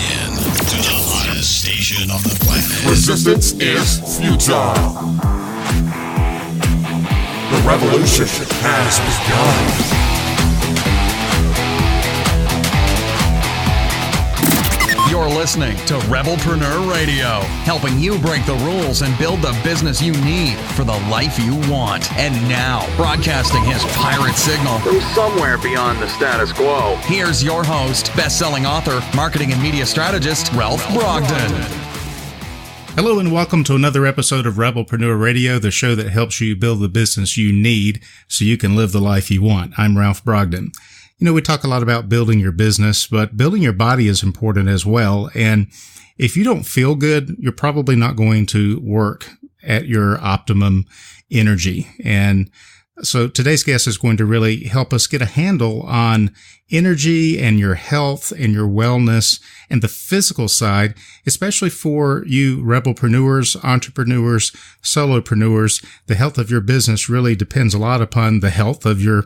in to the hottest station on the planet. Resistance is futile. The revolution has begun. You're listening to Rebelpreneur Radio, helping you break the rules and build the business you need for the life you want. And now, broadcasting his pirate signal from somewhere beyond the status quo, here's your host, best-selling author, marketing and media strategist, Ralph Brogden. Hello and welcome to another episode of Rebelpreneur Radio, the show that helps you build the business you need so you can live the life you want. I'm Ralph Brogden. You know, we talk a lot about building your business, but building your body is important as well. And if you don't feel good, you're probably not going to work at your optimum energy. And so today's guest is going to really help us get a handle on energy and your health and your wellness and the physical side, especially for you rebelpreneurs, entrepreneurs, solopreneurs. The health of your business really depends a lot upon the health of your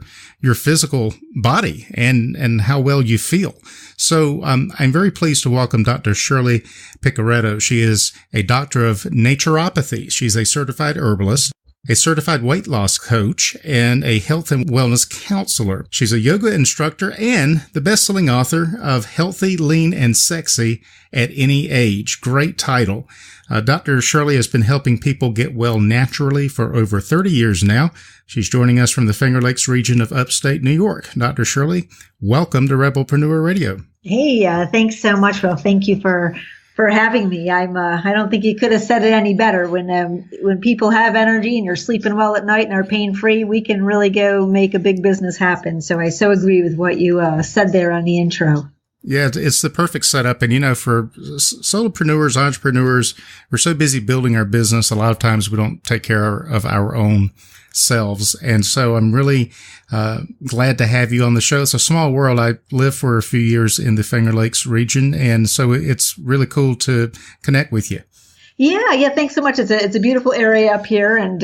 physical body and how well you feel. So I'm very pleased to welcome Dr. Shirley Piccarreto. She is a doctor of naturopathy. She's a certified herbalist, a certified weight loss coach, and a health and wellness counselor. She's a yoga instructor and the best-selling author of Healthy, Lean, and Sexy at Any Age. Great title. Dr. Shirley has been helping people get well naturally for over 30 years now. She's joining us from the Finger Lakes region of upstate New York. Dr. Shirley, welcome to Rebelpreneur Radio. Hey, thanks so much, Will. Thank you for having me. I don't think you could have said it any better. When people have energy and you're sleeping well at night and are pain-free, we can really go make a big business happen. So I so agree with what you said there on the intro. Yeah, it's the perfect setup. And, you know, for solopreneurs, entrepreneurs, we're so busy building our business. A lot of times we don't take care of our own selves. And so I'm really glad to have you on the show. It's a small world. I lived for a few years in the Finger Lakes region, and so it's really cool to connect with you. Yeah. Thanks so much. It's a beautiful area up here, and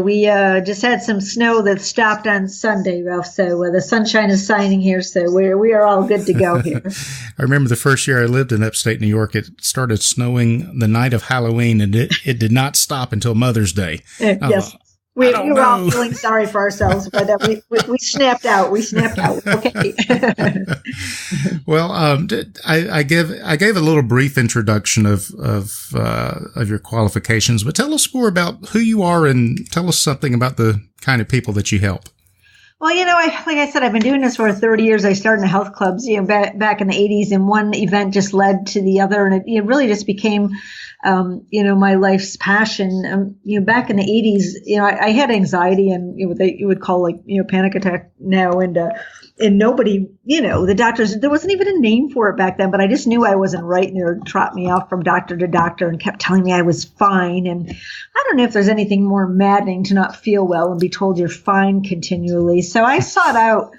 we just had some snow that stopped on Sunday, Ralph. So the sunshine is shining here, so we are all good to go here. I remember the first year I lived in upstate New York, it started snowing the night of Halloween, and it did not stop until Mother's Day. Yes. We were all feeling sorry for ourselves, but we snapped out. Okay. Well, I gave a little brief introduction of your qualifications, but tell us more about who you are and tell us something about the kind of people that you help. Well, like I said, I've been doing this for 30 years. I started in health clubs, back in the 80s, and one event just led to the other, and it really just became my life's passion. Back in the 80s, I had anxiety and what you would call panic attack now. And nobody, the doctors, there wasn't even a name for it back then, but I just knew I wasn't right. And they would trot me off from doctor to doctor and kept telling me I was fine. And I don't know if there's anything more maddening to not feel well and be told you're fine continually. So I sought out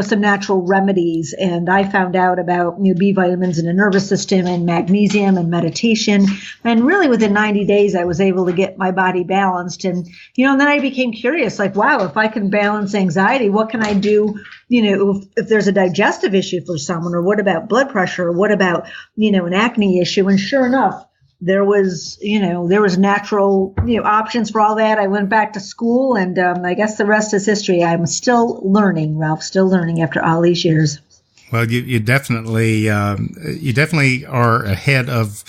some natural remedies, and I found out about B vitamins in the nervous system and magnesium and meditation. And really within 90 days, I was able to get my body balanced. And, and then I became curious, like, wow, if I can balance anxiety, what can I do, if there's a digestive issue for someone, or what about blood pressure, or what about, an acne issue? And sure enough, there was natural, options for all that. I went back to school, and I guess the rest is history. I'm still learning, Ralph, still learning after all these years. Well, you definitely are ahead of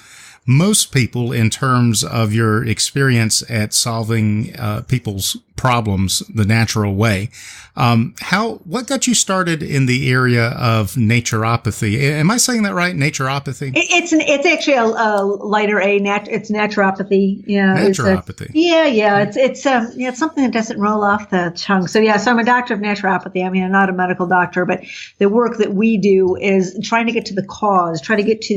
most people in terms of your experience at solving people's problems the natural way. What got you started in the area of naturopathy? Am I saying that right? Naturopathy? It's actually a lighter A. It's naturopathy. Yeah. Naturopathy. It's something that doesn't roll off the tongue. So I'm a doctor of naturopathy. I mean, I'm not a medical doctor, but the work that we do is trying to get to the cause, try to get to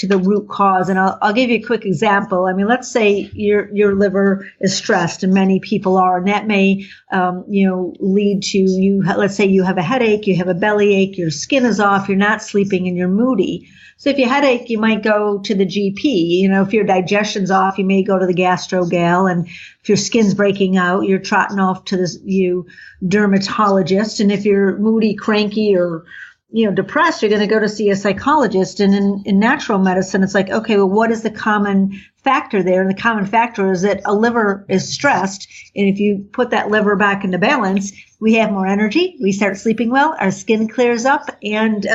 the root cause. And I'll give you a quick example. I mean, let's say your liver is stressed, and many people are, and that may lead to you. Let's say you have a headache, you have a bellyache, your skin is off, you're not sleeping, and you're moody. So if you headache, you might go to the GP. If your digestion's off, you may go to the gastro gal. And if your skin's breaking out, you're trotting off to the dermatologist. And if you're moody, cranky, or depressed, you're going to go to see a psychologist. And in natural medicine, it's like, okay, well, what is the common factor there? And the common factor is that a liver is stressed. And if you put that liver back into balance, we have more energy, we start sleeping well, our skin clears up, and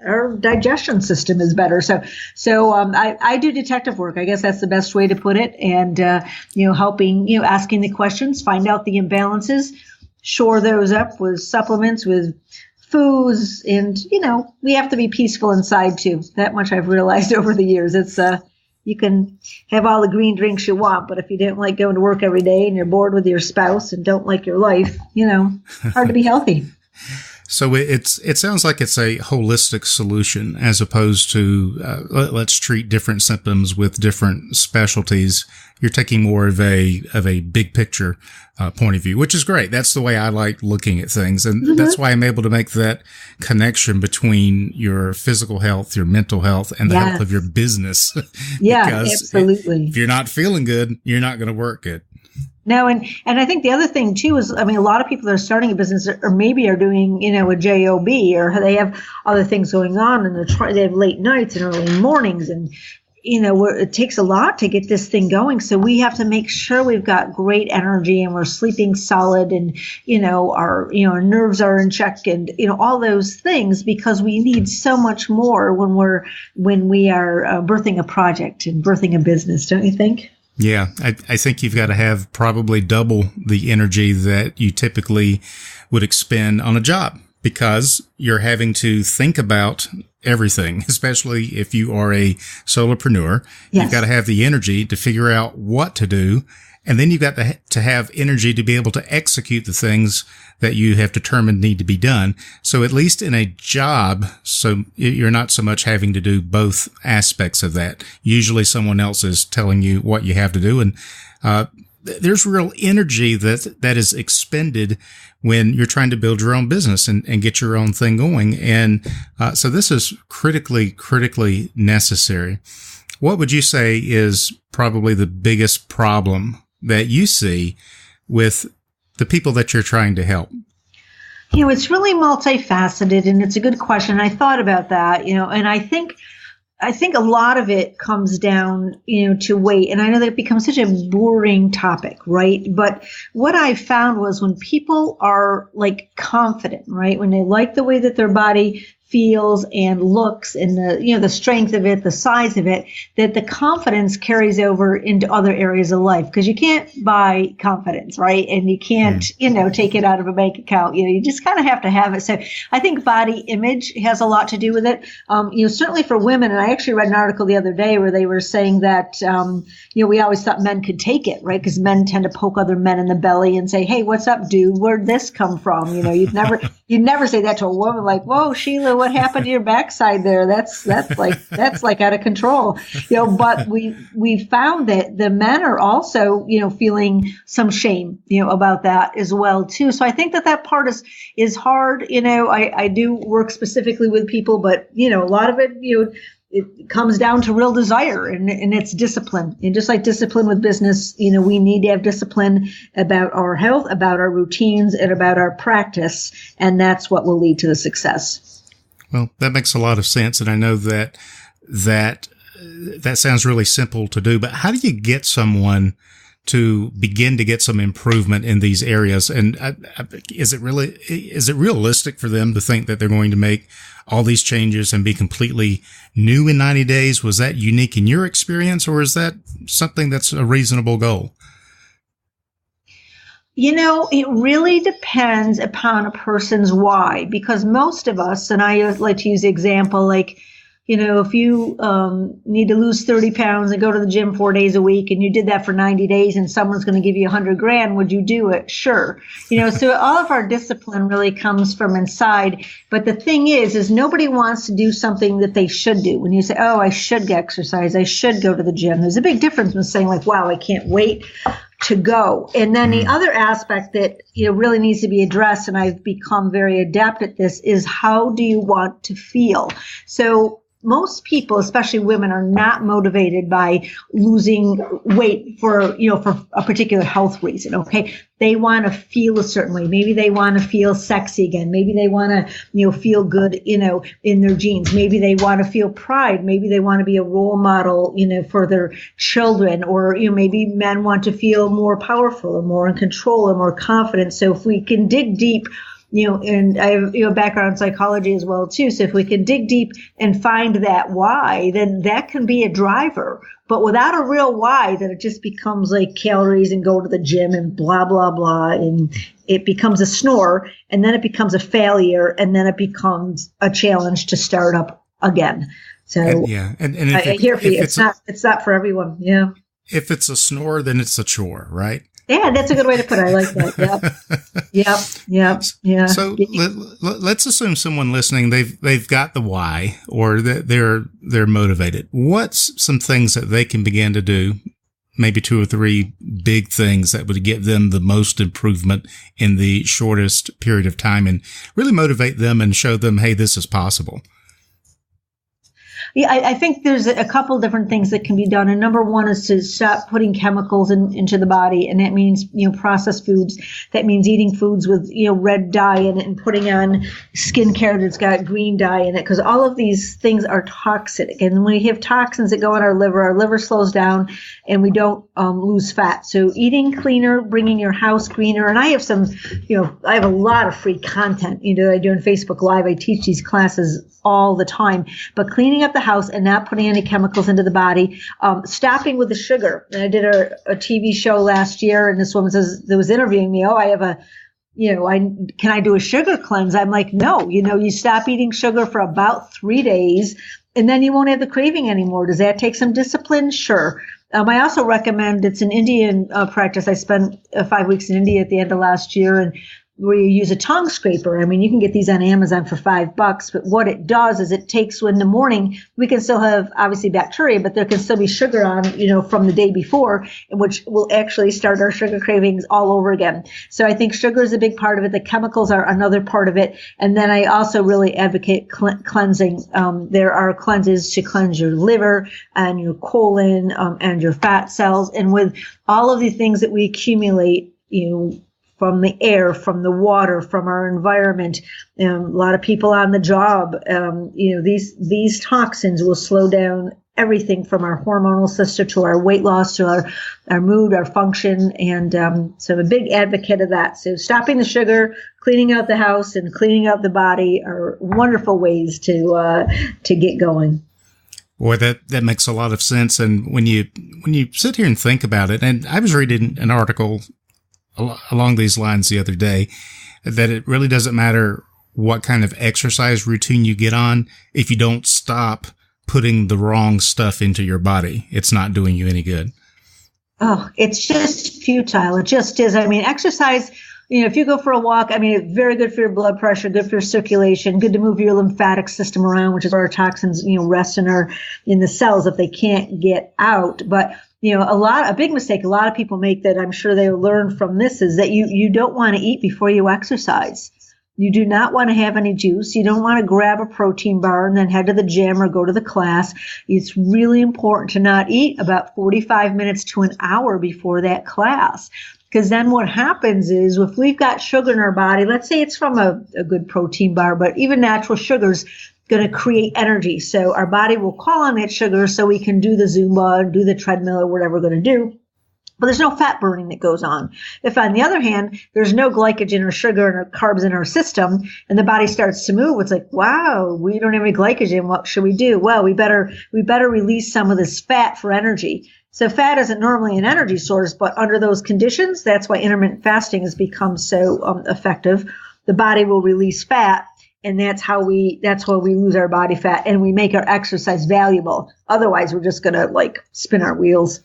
our digestion system is better. So I do detective work. I guess that's the best way to put it. And, helping, asking the questions, find out the imbalances, shore those up with supplements, with foods. And, we have to be peaceful inside too. That much I've realized over the years. It's, you can have all the green drinks you want, but if you didn't like going to work every day and you're bored with your spouse and don't like your life, hard to be healthy. So it sounds like it's a holistic solution as opposed to let's treat different symptoms with different specialties. You're taking more of a big picture point of view, which is great. That's the way I like looking at things, and that's why I'm able to make that connection between your physical health, your mental health, and the health of your business. Yeah, because absolutely. If you're not feeling good, you're not going to work good. No, and I think the other thing too is, a lot of people are starting a business or maybe are doing, a job, or they have other things going on, and they have late nights and early mornings, and it takes a lot to get this thing going. So we have to make sure we've got great energy and we're sleeping solid, and our nerves are in check, and all those things, because we need so much more when we are birthing a project and birthing a business, don't you think? Yeah, I think you've got to have probably double the energy that you typically would expend on a job, because you're having to think about everything, especially if you are a solopreneur. Yes. You've got to have the energy to figure out what to do. And then you've got to have energy to be able to execute the things that you have determined need to be done. So at least in a job, so you're not so much having to do both aspects of that. Usually someone else is telling you what you have to do. And there's real energy that is expended when you're trying to build your own business and get your own thing going. And so this is critically necessary. What would you say is probably the biggest problem that you see with the people that you're trying to help? It's really multifaceted, and it's a good question. I thought about that, and I think a lot of it comes down, to weight. And I know that it becomes such a boring topic, right? But what I found was when people are like confident, right? When they like the way that their body feels and looks, and the strength of it, the size of it, that the confidence carries over into other areas of life, because you can't buy confidence, right? And you can't, take it out of a bank account. You just kind of have to have it. So I think body image has a lot to do with it. Certainly for women, and I actually read an article the other day where they were saying that, we always thought men could take it, right? Because men tend to poke other men in the belly and say, "Hey, what's up, dude? Where'd this come from?" You'd never say that to a woman, like, "Whoa, Sheila, what happened to your backside there? That's like out of control." But we found that the men are also, feeling some shame, about that as well too. So I think that part is hard. I do work specifically with people, but a lot of it, it comes down to real desire, and it's discipline. And just like discipline with business, we need to have discipline about our health, about our routines, and about our practice. And that's what will lead to the success. Well, that makes a lot of sense. And I know that sounds really simple to do, but how do you get someone to begin to get some improvement in these areas? And is it realistic for them to think that they're going to make all these changes and be completely new in 90 days? Was that unique in your experience, or is that something that's a reasonable goal? It really depends upon a person's why, because most of us, and I like to use the example, like, if you need to lose 30 pounds and go to the gym 4 days a week, and you did that for 90 days and someone's going to give you $100,000, would you do it? Sure. So all of our discipline really comes from inside. But the thing is nobody wants to do something that they should do. When you say, "Oh, I should exercise, I should go to the gym," there's a big difference from saying like, "Wow, I can't wait to go." And then the other aspect that really needs to be addressed, and I've become very adept at this, is how do you want to feel? So most people, especially women, are not motivated by losing weight for a particular health reason. Okay. They want to feel a certain way. Maybe they want to feel sexy again. Maybe they want to, feel good, in their jeans. Maybe they want to feel pride. Maybe they want to be a role model, for their children, or, maybe men want to feel more powerful or more in control or more confident. So if we can dig deep, and I have, background in psychology as well too. So if we can dig deep and find that why, then that can be a driver. But without a real why, then it just becomes like calories and go to the gym and blah, blah, blah. And it becomes a snore, and then it becomes a failure, and then it becomes a challenge to start up again. So and if I hear for you. It's not for everyone. Yeah. If it's a snore, then it's a chore, right? Yeah, that's a good way to put it. I like that. Yep. Yeah. So let's assume someone listening, they've got the why, or that they're motivated. What's some things that they can begin to do? Maybe 2 or 3 big things that would get them the most improvement in the shortest period of time, and really motivate them and show them, hey, this is possible. Yeah, I think there's a couple different things that can be done. And number one is to stop putting chemicals into the body. And that means, processed foods. That means eating foods with, red dye in it, and putting on skincare that's got green dye in it. Because all of these things are toxic. And when we have toxins that go in our liver slows down, and we don't lose fat. So eating cleaner, bringing your house greener. And I have I have a lot of free content, I do on Facebook Live. I teach these classes all the time, but cleaning up the house and not putting any chemicals into the body, stopping with the sugar. And I did a TV show last year, and this woman that was interviewing me, I have can I do a sugar cleanse? I'm like, no, you stop eating sugar for about 3 days, and then you won't have the craving anymore. Does that take some discipline? Sure. I also recommend, it's an Indian practice. I spent 5 weeks in India at the end of last year, and where you use a tongue scraper. I mean, you can get these on Amazon for $5, but what it does is it takes, in the morning, we can still have obviously bacteria, but there can still be sugar on, from the day before, which will actually start our sugar cravings all over again. So I think sugar is a big part of it. The chemicals are another part of it. And then I also really advocate cleansing. There are cleanses to cleanse your liver and your colon, and your fat cells. And with all of the things that we accumulate, from the air, from the water, from our environment, a lot of people on the job, these toxins will slow down everything from our hormonal system to our weight loss to our mood, our function. And so I'm a big advocate of that. So stopping the sugar, cleaning out the house, and cleaning out the body are wonderful ways to get going. Boy, that makes a lot of sense. And when you sit here and think about it, and I was reading an article along these lines the other day, that it really doesn't matter what kind of exercise routine you get on. If you don't stop putting the wrong stuff into your body, it's not doing you any good. Oh, it's just futile. It just is. I mean, exercise, if you go for a walk, it's very good for your blood pressure, good for your circulation, good to move your lymphatic system around, which is where our toxins, rest in the cells if they can't get out. But a big mistake a lot of people make that I'm sure they learn from this is that you don't want to eat before you exercise. You do not want to have any juice. You don't want to grab a protein bar and then head to the gym or go to the class. It's really important to not eat about 45 minutes to an hour before that class. Because then what happens is if we've got sugar in our body, let's say it's from a good protein bar, but even natural sugars, going to create energy. So our body will call on that sugar so we can do the Zumba, do the treadmill, or whatever we're going to do. But there's no fat burning that goes on. If, on the other hand, there's no glycogen or sugar or carbs in our system, and the body starts to move, it's like, wow, we don't have any glycogen. What should we do? Well, we better release some of this fat for energy. So fat isn't normally an energy source, but under those conditions, that's why intermittent fasting has become so effective. The body will release fat. And that's how we lose our body fat, and we make our exercise valuable. Otherwise, we're just going to spin our wheels.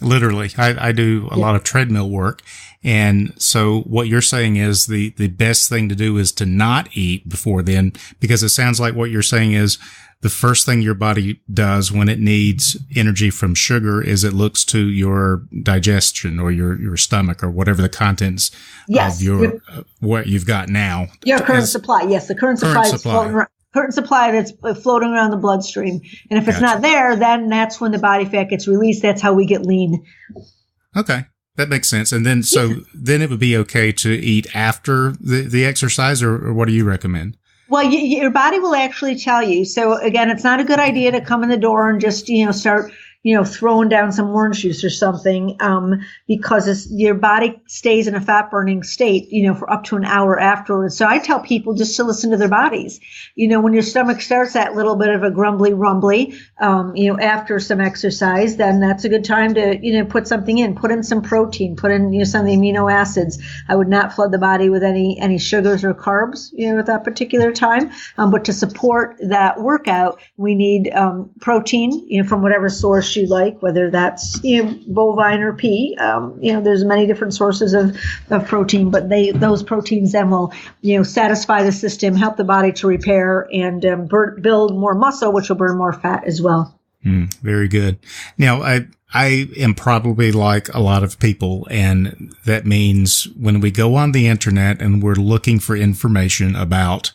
Literally. I do a lot of treadmill work. And so what you're saying is the best thing to do is to not eat before then, because it sounds like what you're saying is the first thing your body does when it needs energy from sugar is it looks to your digestion or your stomach or whatever the contents of what you've got now. Your current supply. Yes, the current supply is flowing certain supply that's floating around the bloodstream. And if it's not there, then that's when the body fat gets released. That's how we get lean. Okay. That makes sense. And then, then it would be okay to eat after the exercise, or what do you recommend? Well, your body will actually tell you. So again, it's not a good idea to come in the door and just, start, throwing down some orange juice or something, because your body stays in a fat burning state, for up to an hour afterwards. So I tell people just to listen to their bodies. When your stomach starts that little bit of a grumbly rumbly, after some exercise, then that's a good time to, put something in, put in some protein, put in, some of the amino acids. I would not flood the body with any sugars or carbs, at that particular time. But to support that workout, we need, protein, from whatever source you like, whether that's bovine or pea. There's many different sources of protein, but those proteins then will satisfy the system, help the body to repair, and build more muscle, which will burn more fat as well. Very good. Now, I am probably like a lot of people, and that means when we go on the internet and we're looking for information about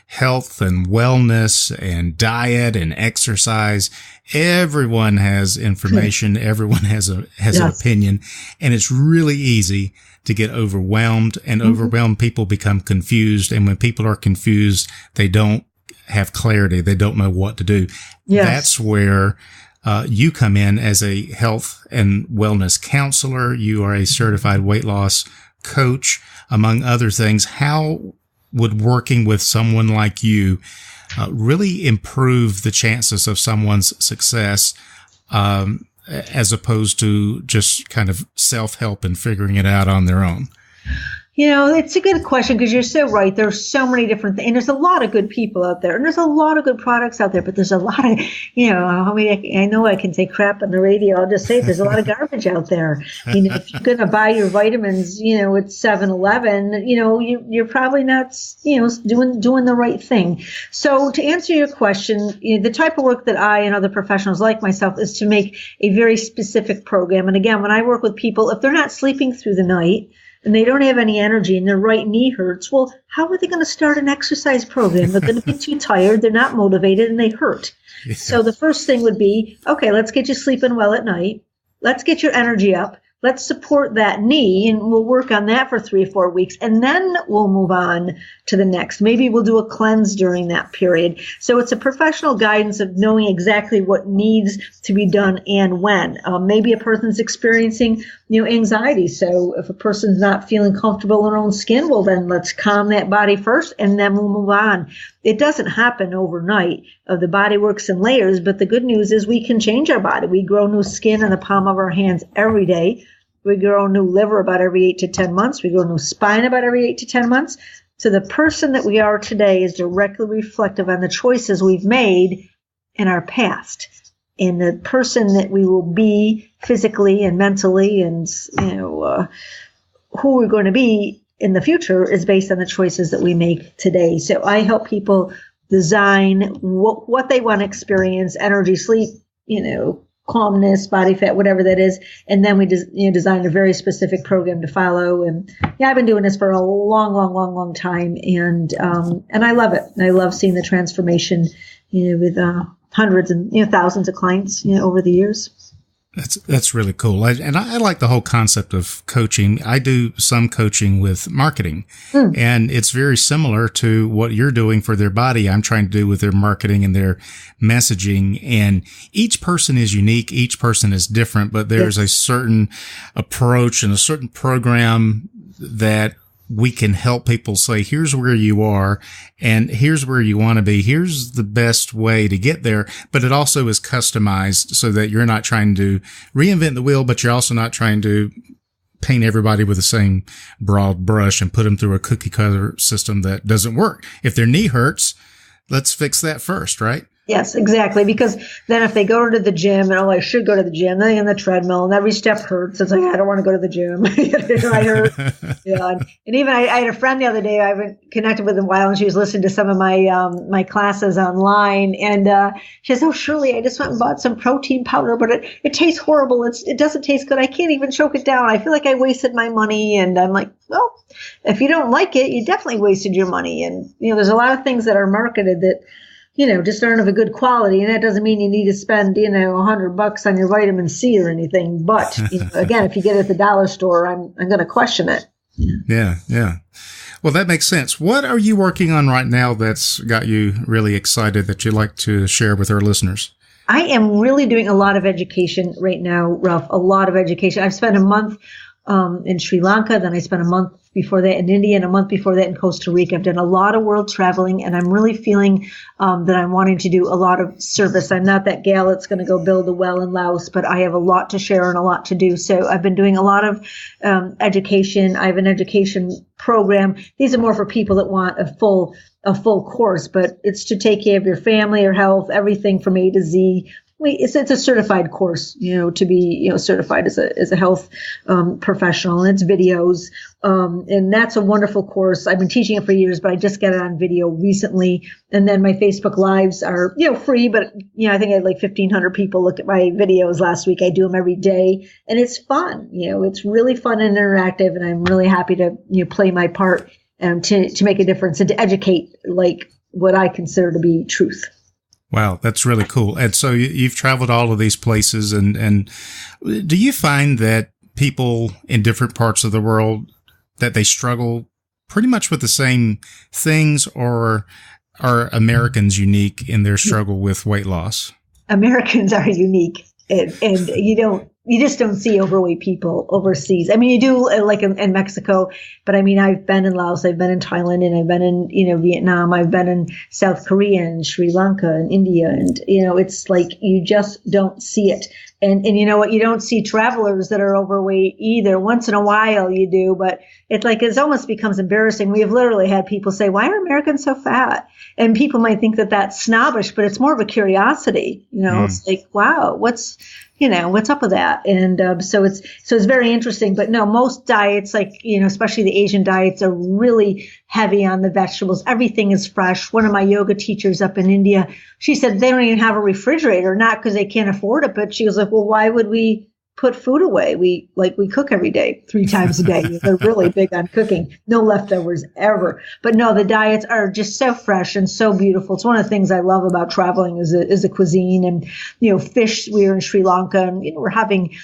health and wellness and diet and exercise, everyone has information. Everyone has an opinion, and it's really easy to get overwhelmed, and overwhelmed people become confused. And when people are confused, they don't have clarity. They don't know what to do. Yes. That's where you come in as a health and wellness counselor. You are a certified weight loss coach, among other things. How would working with someone like you really improve the chances of someone's success, as opposed to just kind of self-help and figuring it out on their own? It's a good question, because you're so right. There's so many different things, and there's a lot of good people out there, and there's a lot of good products out there, but there's a lot of, I know I can say crap on the radio. I'll just say it, there's a lot of garbage out there. If you're going to buy your vitamins, at 7-Eleven, you're probably not, doing the right thing. So to answer your question, the type of work that I and other professionals like myself is to make a very specific program. And again, when I work with people, if they're not sleeping through the night, and they don't have any energy and their right knee hurts, well, how are they going to start an exercise program? They're going to be too tired, they're not motivated, and they hurt. Yeah. So the first thing would be, okay, let's get you sleeping well at night. Let's get your energy up. Let's support that knee, and we'll work on that for 3 or 4 weeks, and then we'll move on to the next. Maybe we'll do a cleanse during that period. So it's a professional guidance of knowing exactly what needs to be done and when. Maybe a person's experiencing, anxiety. So if a person's not feeling comfortable in their own skin, well, then let's calm that body first, and then we'll move on. It doesn't happen overnight. The body works in layers, but the good news is we can change our body. We grow new skin in the palm of our hands every day. We grow new liver about every 8 to 10 months. We grow new spine about every 8 to 10 months. So the person that we are today is directly reflective on the choices we've made in our past. And the person that we will be physically and mentally and, who we're going to be in the future is based on the choices that we make today. So I help people design what they want to experience: energy, sleep, calmness, body fat, whatever that is. And then we design a very specific program to follow. And I've been doing this for a long time. And I love it. I love seeing the transformation, with hundreds and thousands of clients, over the years. That's really cool. I like the whole concept of coaching. I do some coaching with marketing, and it's very similar to what you're doing for their body. I'm trying to do with their marketing and their messaging. And each person is unique. Each person is different, but there's a certain approach and a certain program that we can help people say, here's where you are and here's where you want to be. Here's the best way to get there. But it also is customized so that you're not trying to reinvent the wheel, but you're also not trying to paint everybody with the same broad brush and put them through a cookie cutter system that doesn't work. If their knee hurts, let's fix that first, right? Yes, exactly. Because then if they go to the gym and, I should go to the gym, then on the treadmill and every step hurts. It's like, I don't want to go to the gym. I hurt. Yeah. And even I had a friend the other day, I haven't connected with in a while, and she was listening to some of my, my classes online. And, she says, "Oh, Shirley, I just went and bought some protein powder, but it tastes horrible. It doesn't taste good. I can't even choke it down. I feel like I wasted my money." And I'm like, well, if you don't like it, you definitely wasted your money. And, there's a lot of things that are marketed that, just aren't of a good quality. And that doesn't mean you need to spend, $100 on your vitamin C or anything. But again, if you get it at the dollar store, I'm going to question it. Yeah. Yeah. Well, that makes sense. What are you working on right now that's got you really excited that you'd like to share with our listeners? I am really doing a lot of education right now, Ralph, a lot of education. I've spent a month in Sri Lanka. Then I spent a month before that in India and a month before that in Costa Rica. I've done a lot of world traveling, and I'm really feeling that I'm wanting to do a lot of service. I'm not that gal that's going to go build a well in Laos, but I have a lot to share and a lot to do. So I've been doing a lot of education. I have an education program. These are more for people that want a full course, but it's to take care of your family, your health, everything from A to Z. It's a certified course, to be, certified as a health professional. And it's videos. And that's a wonderful course. I've been teaching it for years, but I just got it on video recently. And then my Facebook Lives are, free, but, I think I had like 1,500 people look at my videos last week. I do them every day, and it's fun. It's really fun and interactive. And I'm really happy to, play my part to make a difference and to educate like what I consider to be truth. Wow, that's really cool. And so you've traveled all of these places, and do you find that people in different parts of the world, that they struggle pretty much with the same things, or are Americans unique in their struggle with weight loss? Americans are unique, and you just don't see overweight people overseas. I mean, you do like in Mexico, but I mean, I've been in Laos, I've been in Thailand, and I've been in, Vietnam, I've been in South Korea and Sri Lanka and India. And, it's like, you just don't see it. And you know what? You don't see travelers that are overweight either. Once in a while you do, but it almost becomes embarrassing. We have literally had people say, "Why are Americans so fat?" And people might think that that's snobbish, but it's more of a curiosity. It's like, wow, what's up with that? And so it's very interesting. But no, most diets, especially the Asian diets, are really heavy on the vegetables. Everything is fresh. One of my yoga teachers up in India, she said they don't even have a refrigerator, not because they can't afford it, but she was like, well, why would we put food away? We cook every day, 3 times a day. They're really big on cooking. No leftovers ever. But no, the diets are just so fresh and so beautiful. It's one of the things I love about traveling is the cuisine. And, fish. We were in Sri Lanka, and, we're having,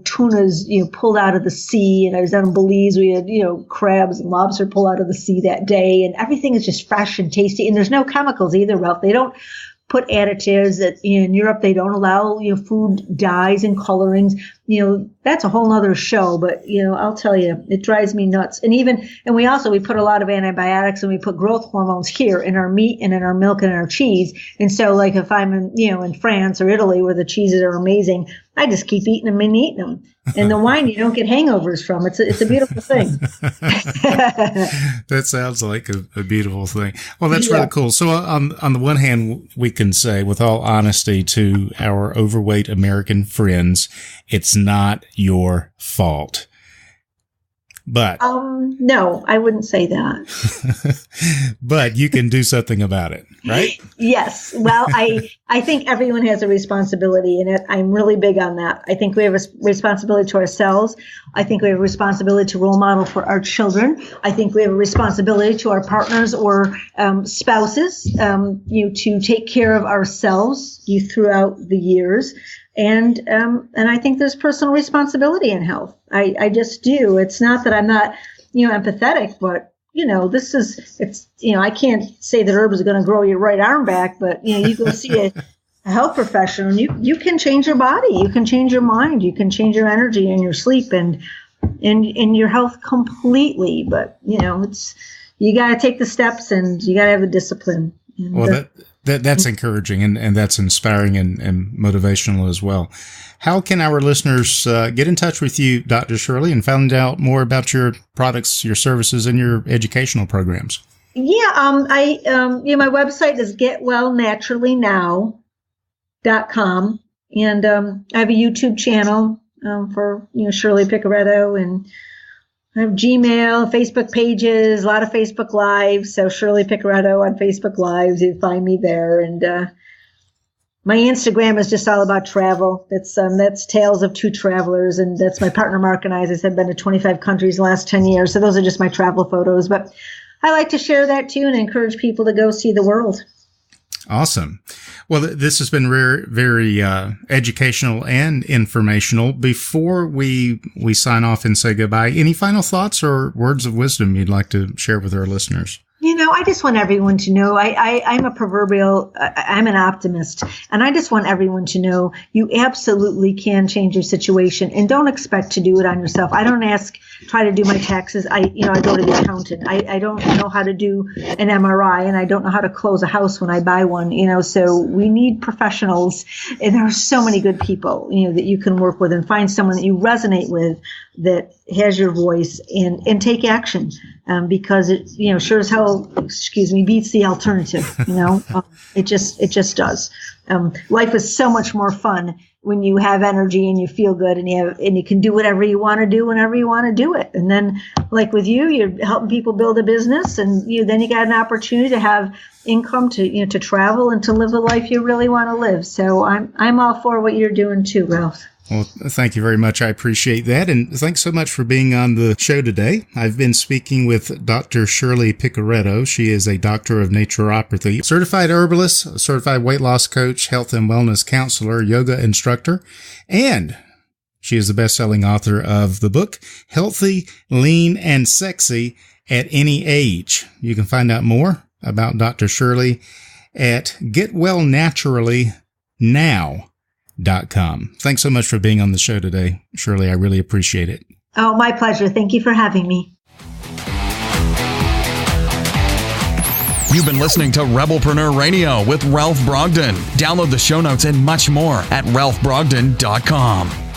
tunas, pulled out of the sea. And I was down in Belize. We had, crabs and lobster pulled out of the sea that day. And everything is just fresh and tasty. And there's no chemicals either, Ralph. They don't put additives. That in Europe they don't allow food dyes and colorings. That's a whole nother show, but I'll tell you, it drives me nuts. And we put a lot of antibiotics, and we put growth hormones here in our meat and in our milk and in our cheese. And so like if I'm in France or Italy where the cheeses are amazing, I just keep eating them and eating them. And the wine you don't get hangovers from. It's a beautiful thing. That sounds like a beautiful thing. Well, that's really cool. So on the one hand, we can say with all honesty to our overweight American friends, it's not your fault. But no, I wouldn't say that. But you can do something about it, right? Yes. Well, I think everyone has a responsibility in it. I'm really big on that. I think we have a responsibility to ourselves. I think we have a responsibility to role model for our children. I think we have a responsibility to our partners or spouses, to take care of ourselves throughout the years. And I think there's personal responsibility in health. I just do. It's not that I'm not, empathetic, but, I can't say that herbs are going to grow your right arm back, but, you go see a health professional, and you can change your body. You can change your mind. You can change your energy and your sleep and your health completely. But, you got to take the steps, and you got to have the discipline. And, well, that's encouraging, and that's inspiring and motivational as well. How can our listeners get in touch with you, Dr. Shirley, and find out more about your products, your services, and your educational programs? Yeah, my website is getwellnaturallynow.com, and I have a YouTube channel for Shirley Piccarreto, and I have Gmail, Facebook pages, a lot of Facebook Lives. So Shirley Piccarreto on Facebook Lives, you find me there, and my Instagram is just all about travel. That's Tales of Two Travelers, and that's my partner Mark and I. As I said, been to 25 countries the last 10 years. So those are just my travel photos, but I like to share that too and encourage people to go see the world. Awesome. Well, this has been very educational and informational. Before we sign off and say goodbye, any final thoughts or words of wisdom you'd like to share with our listeners? I just want everyone to know I'm an optimist, and I just want everyone to know you absolutely can change your situation, and don't expect to do it on yourself. I don't try to do my taxes. I go to the accountant. I don't know how to do an MRI, and I don't know how to close a house when I buy one, so we need professionals, and there are so many good people, that you can work with and find someone that you resonate with that has your voice and take action. Because it, sure as hell, beats the alternative. It just does. Life is so much more fun when you have energy and you feel good and you can do whatever you want to do whenever you want to do it. And then, like with you're helping people build a business, and then you got an opportunity to have income to to travel and to live the life you really want to live. So I'm all for what you're doing too, Ralph. Well, thank you very much. I appreciate that. And thanks so much for being on the show today. I've been speaking with Dr. Shirley Piccarreto. She is a Doctor of Naturopathy, certified herbalist, certified weight loss coach, health and wellness counselor, yoga instructor, and she is the best-selling author of the book, Healthy, Lean, and Sexy at Any Age. You can find out more about Dr. Shirley at getwellnaturallynow.com. Thanks so much for being on the show today, Shirley. I really appreciate it. Oh, my pleasure. Thank you for having me. You've been listening to Rebelpreneur Radio with Ralph Brogden. Download the show notes and much more at ralphbrogden.com.